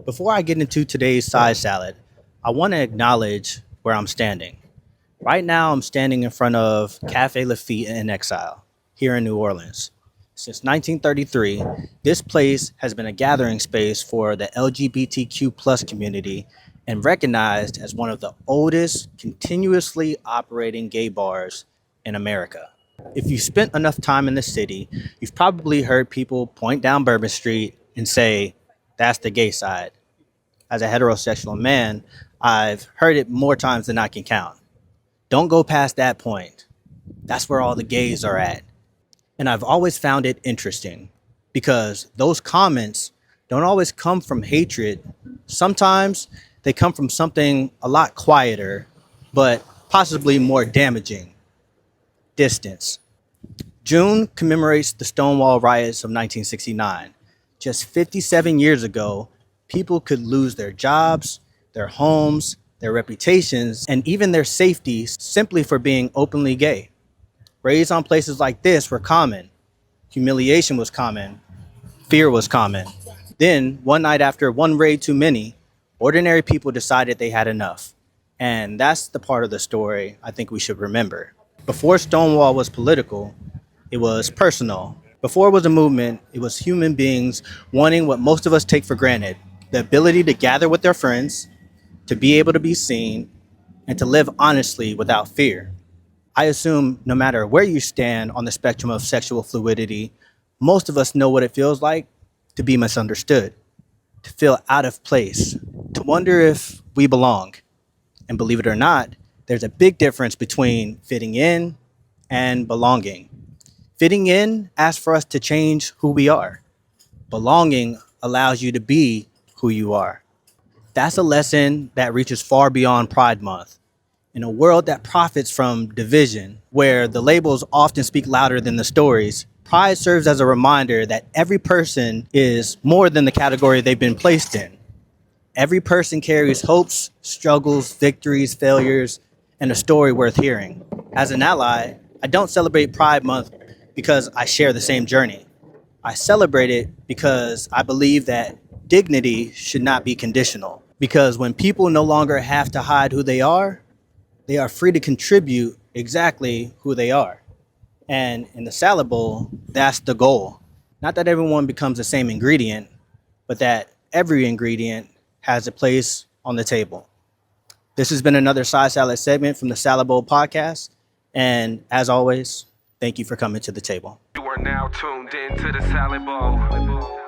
Before I get into today's side salad, I want to acknowledge where I'm standing. Right now, I'm standing in front of Cafe Lafitte in Exile here in New Orleans. Since 1933, this place has been a gathering space for the LGBTQ plus community and recognized as one of the oldest continuously operating gay bars in America. If you spent enough time in the city, you've probably heard people point down Bourbon Street and say, that's the gay side. As a heterosexual man, I've heard it more times than I can count. Don't go past that point. That's where all the gays are at. And I've always found it interesting because those comments don't always come from hatred. Sometimes they come from something a lot quieter, but possibly more damaging: distance. June commemorates the Stonewall riots of 1969. Just 57 years ago, people could lose their jobs, their homes, their reputations, and even their safety simply for being openly gay. Raids on places like this were common. Humiliation was common. Fear was common. Then, one night after one raid too many, ordinary people decided they had enough. And that's the part of the story I think we should remember. Before Stonewall was political, it was personal. Before it was a movement, it was human beings wanting what most of us take for granted: the ability to gather with their friends, to be able to be seen, and to live honestly without fear. I assume no matter where you stand on the spectrum of sexual fluidity, most of us know what it feels like to be misunderstood, to feel out of place, to wonder if we belong. And believe it or not, there's a big difference between fitting in and belonging. Fitting in asks for us to change who we are. Belonging allows you to be who you are. That's a lesson that reaches far beyond Pride Month. In a world that profits from division, where the labels often speak louder than the stories, Pride serves as a reminder that every person is more than the category they've been placed in. Every person carries hopes, struggles, victories, failures, and a story worth hearing. As an ally, I don't celebrate Pride Month because I share the same journey. I celebrate it because I believe that dignity should not be conditional. Because when people no longer have to hide who they are free to contribute exactly who they are. And in the salad bowl, that's the goal. Not that everyone becomes the same ingredient, but that every ingredient has a place on the table. This has been another Side Salad segment from the Salad Bowl podcast. And as always, thank you for coming to the table. You are now tuned in to the Salad Bowl.